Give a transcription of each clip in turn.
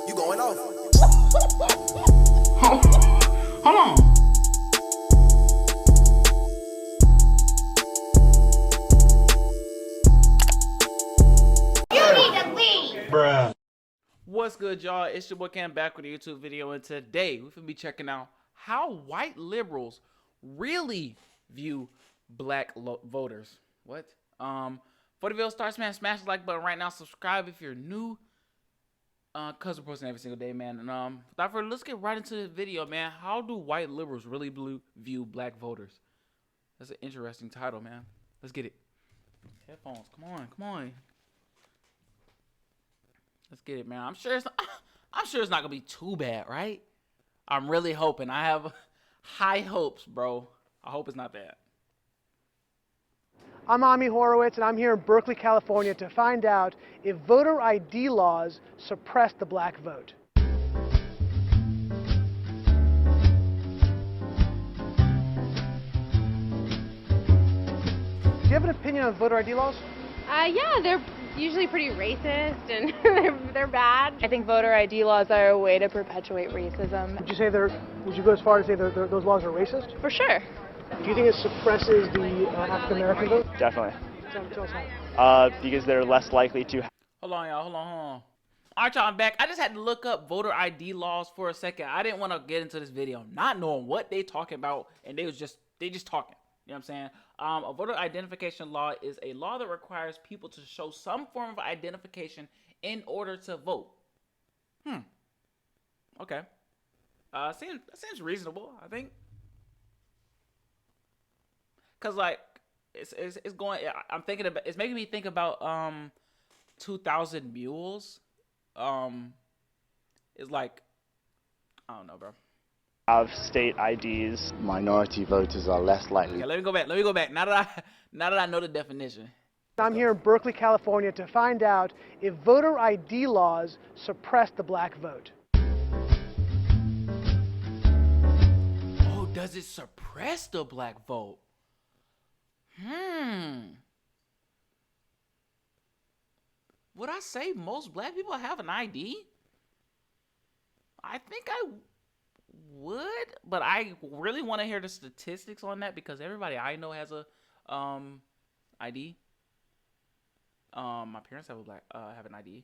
You going off. Hold on. You need to leave. Bruh. What's good, y'all? It's your boy Cam back with a YouTube video, and today we're gonna be checking out how white liberals really view black voters. What? For the video, start smash the like button right now. Subscribe if you're new. Cause we're posting every single day, man. And without further ado, let's get right into the video, man. How do white liberals really view black voters? That's an interesting title, man. Let's get it. Headphones, come on. Let's get it, man. I'm sure it's not gonna be too bad, right? I'm really hoping. I have high hopes, bro. I hope it's not bad. I'm Ami Horowitz, and I'm here in Berkeley, California to find out if voter ID laws suppress the black vote. Do you have an opinion on voter ID laws? Yeah, they're usually pretty racist and they're bad. I think voter ID laws are a way to perpetuate racism. Would you go as far as say those laws are racist? For sure. Do you think it suppresses the African American vote? Definitely. Tell us how. Because they're less likely to. Hold on, y'all. Hold on. All right, y'all, I'm back. I just had to look up voter ID laws for a second. I didn't want to get into this video not knowing what they talking about, and they just talking. You know what I'm saying? A voter identification law is a law that requires people to show some form of identification in order to vote. Okay. Seems reasonable, I think. Cause like it's going. I'm thinking about. It's making me think about 2,000 Mules. It's like, I don't know, bro. Have state IDs. Minority voters are less likely. Okay, let me go back. Now that I know the definition. I'm here in Berkeley, California to find out if voter ID laws suppress the black vote. Oh, does it suppress the black vote? Would I say most black people have an ID? I think I would, but I really want to hear the statistics on that because everybody I know has a ID. My parents have an ID.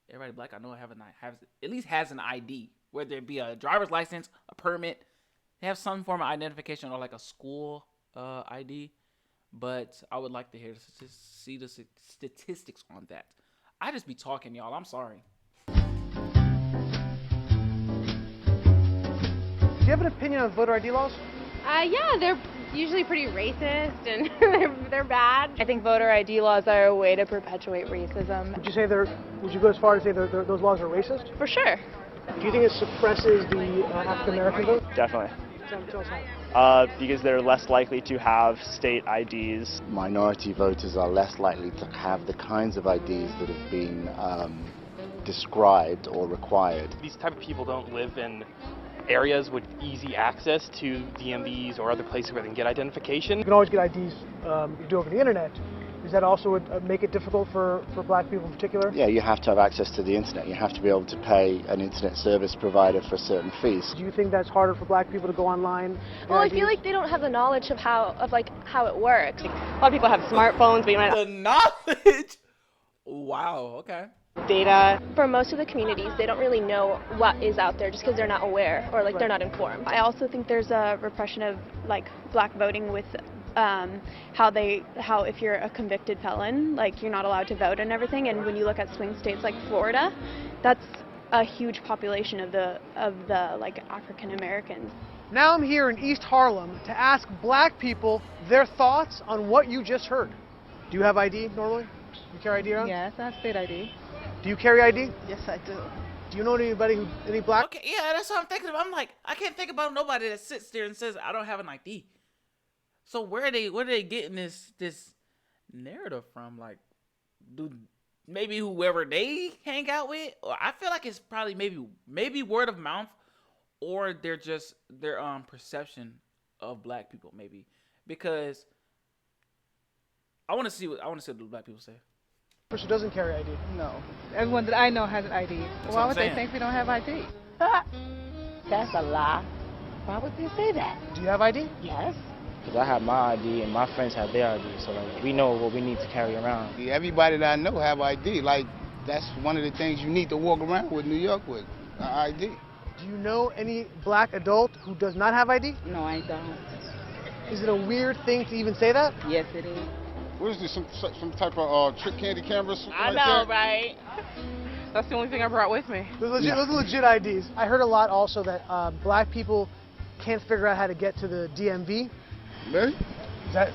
Everybody black I know at least has an ID, whether it be a driver's license, a permit. They have some form of identification or like a school ID. But I would like to see the statistics on that. I just be talking, y'all. I'm sorry. Do you have an opinion on voter ID laws? Yeah, they're usually pretty racist and they're bad. I think voter ID laws are a way to perpetuate racism. Would you go as far as say those laws are racist? For sure. Do you think it suppresses the African American vote? Definitely. Tell us how. Because they're less likely to have state IDs. Minority voters are less likely to have the kinds of IDs that have been described or required. These type of people don't live in areas with easy access to DMVs or other places where they can get identification. You can always get IDs you do over the internet. Does that also make it difficult for black people in particular? Yeah, you have to have access to the internet. You have to be able to pay an internet service provider for certain fees. Do you think that's harder for black people to go online? Well, I feel like they don't have the knowledge of how it works. A lot of people have smartphones, but you might The knowledge. Wow. Okay. data. For most of the communities, they don't really know what is out there just because they're not aware or they're not informed. I also think there's a repression of black voting with how if you're a convicted felon, you're not allowed to vote and everything. And when you look at swing states like Florida, that's a huge population of the African Americans. Now I'm here in East Harlem to ask black people their thoughts on what you just heard. Do you have ID normally? You carry ID around? Yes, I have state ID. Do you carry ID? Yes, I do. Do you know any black? Okay, yeah, that's what I'm thinking about. I'm like, I can't think about nobody that sits there and says I don't have an ID. So where are they getting this narrative from? Like, maybe whoever they hang out with, or I feel like it's probably maybe word of mouth, or their perception of black people, maybe, because I want to see what the black people say. person doesn't carry ID? No. Everyone that I know has an ID. what Why I'm would saying. they think we don't have ID? That's a lie. Why would they say that? Do you have ID? Yes. Because I have my ID and my friends have their ID, so like we know what we need to carry around. Everybody that I know have ID. Like, that's one of the things you need to walk around with New York with, ID. Do you know any black adult who does not have ID? No, I don't. Is it a weird thing to even say that? Yes, it is. What is this, some type of trick candy camera? I know, right? That's the only thing I brought with me. Those are legit IDs. I heard a lot also that black people can't figure out how to get to the DMV. Really? What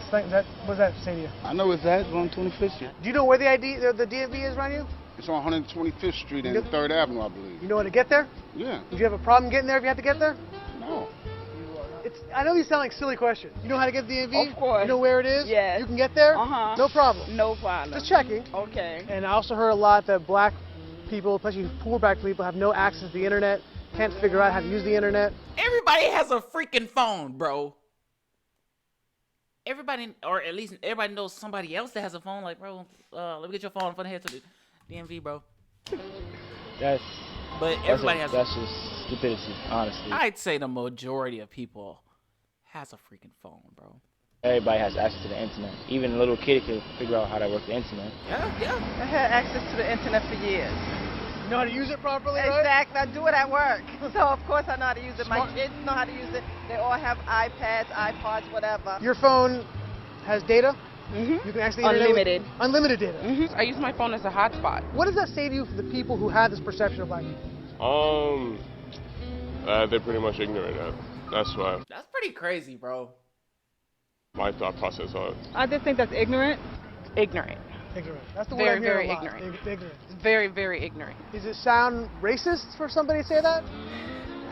does that say to you? I know it's that, it's on 25th Street. Do you know where the DMV is around you? It's on 125th Street and 3rd Avenue, I believe. You know how to get there? Yeah. Would you have a problem getting there if you had to get there? No. I know these sound like silly questions. You know how to get to the DMV? Of course. You know where it is? Yes. You can get there? Uh-huh. No problem. No problem. Just checking. Okay. And I also heard a lot that black people, especially poor black people, have no access to the internet, can't figure out how to use the internet. Everybody has a freaking phone, bro. Everybody, or at least everybody knows somebody else that has a phone. Like, bro, let me get your phone. I'm gonna head to the DMV, bro. But everybody has. That's just stupidity, honestly. I'd say the majority of people has a freaking phone, bro. Everybody has access to the internet. Even a little kid can figure out how to work the internet. Yeah. I had access to the internet for years. You know how to use it properly, right? Exactly. I do it at work. So, of course, I know how to use it. My kids know how to use it. They all have iPads, iPods, whatever. Your phone has data? Mm-hmm. You can actually Unlimited. Unlimited data. Mm-hmm. I use my phone as a hotspot. What does that say to you for the people who have this perception of black people? They're pretty much ignorant. That's why That's pretty crazy, bro. my thought process on it. I just think that's ignorant. Ignorant. Ignorant. That's the word I'm hearing a lot. ignorant. Ignorant. Very, very ignorant. Does it sound racist for somebody to say that?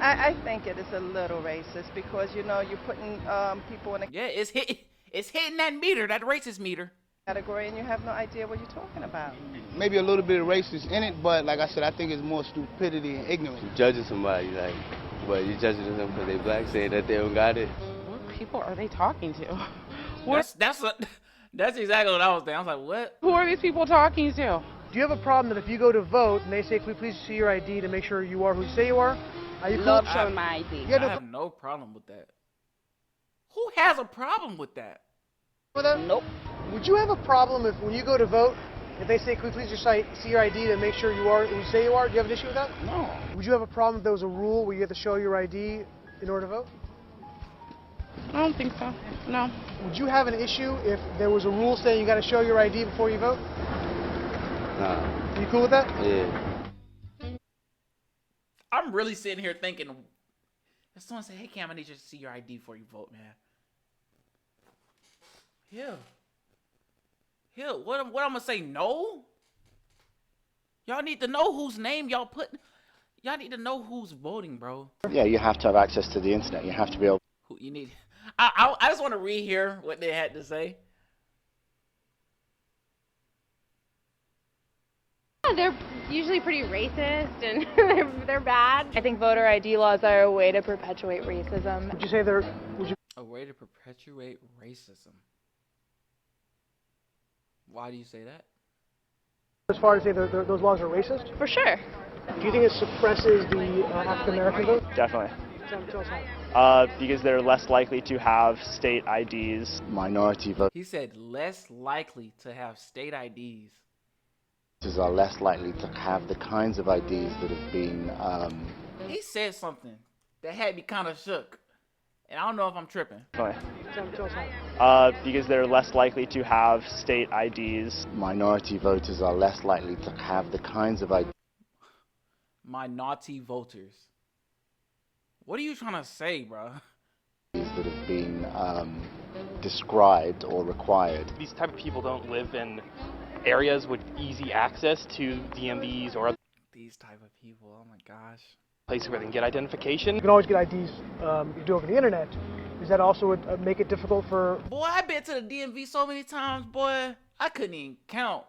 I think it is a little racist because, you know, you're putting people in a Yeah, it's hitting that meter, that racist meter. category and you have no idea what you're talking about. Maybe a little bit of racist in it, but like I said, I think it's more stupidity and ignorance. You're judging somebody, like, but you're judging them because they black, saying that they don't got it. What people are they talking to? That's exactly what I was thinking. I was like, what? Who are these people talking to? Do you have a problem that if you go to vote and they say, can we please see your ID to make sure you are who you say you are you Love cool? showing my ID. Yeah, I have no problem with that. Who has a problem with that? with that? Nope. Would you have a problem if when you go to vote, if they say, can we please just see your ID to make sure you are who you say you are? Do you have an issue with that? No. Would you have a problem if there was a rule where you had to show your ID in order to vote? I don't think so. No. Would you have an issue if there was a rule saying you got to show your ID before you vote? Nah. You cool with that? Yeah. I'm really sitting here thinking, if someone say, hey, Cam, I need you to see your ID before you vote, man. What I'm gonna say? No. Y'all need to know whose name y'all put. Y'all need to know who's voting, bro. Yeah, you have to have access to the internet. You have to be able. Who you need? I just want to read here what they had to say. They're usually pretty racist and they're bad. I think voter ID laws are a way to perpetuate racism. Would you say they're? Would you? A way to perpetuate racism. Why do you say that? As far as say those laws are racist? For sure. Do you think it suppresses the African American vote? Definitely. Tell us how. Because they're less likely to have state IDs. Minority voters He said less likely to have state IDs. are less likely to have the kinds of IDs that have been. He said something that had me kind of shook. And I don't know if I'm tripping. Definitely. Tell us how. Because they're less likely to have state IDs. Minority voters are less likely to have the kinds of IDs. Minority voters. What are you trying to say, bro? That have been described or required. These type of people don't live in areas with easy access to DMVs or other These type of people, oh my gosh. places where they can get identification. You can always get IDs you do over the internet. Does that also would make it difficult for Boy, I've been to the DMV so many times, boy. I couldn't even count.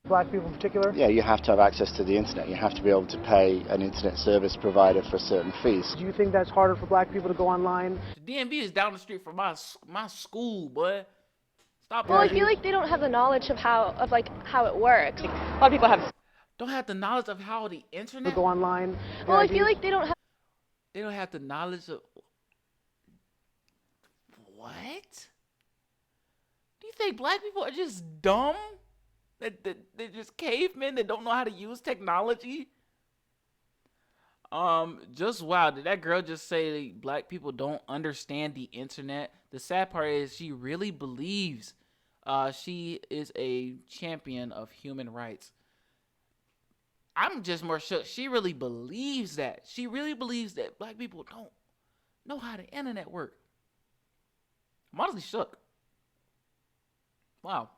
black people in particular? Yeah, you have to have access to the internet. You have to be able to pay an internet service provider for certain fees. Do you think that's harder for black people to go online? The DMV is down the street from my school, boy. Stop Well, I arguing. feel like they don't have the knowledge of how it works. A lot of people Don't have the knowledge of how the internet. Go online. Well, I feel like they don't have. They don't have the knowledge of. What? Do you think black people are just dumb? That they're just cavemen that don't know how to use technology? Just wow, did that girl just say black people don't understand the internet? The sad part is she really believes she is a champion of human rights. I'm just more shook. She really believes that. She really believes that black people don't know how the internet works. I'm honestly shook. Wow.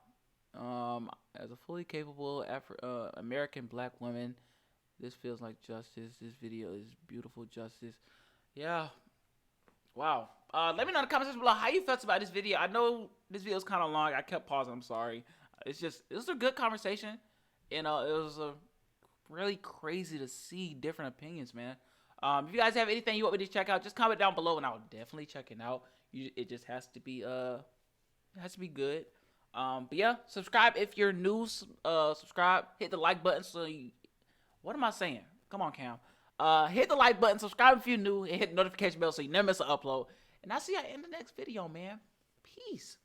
As a fully capable American black woman, this feels like justice. This video is beautiful justice. Yeah. Wow. Let me know in the comments below how you felt about this video. I know this video is kind of long. I kept pausing. I'm sorry. It was a good conversation. You know, it was really crazy to see different opinions, man. If you guys have anything you want me to check out, just comment down below, and I'll definitely check it out. It just has to be good. But yeah, subscribe if you're new. Subscribe. Hit the like button so you. What am I saying? Come on, Cam. Hit the like button, subscribe if you're new, and hit the notification bell so you never miss an upload. And I'll see you in the next video, man. Peace.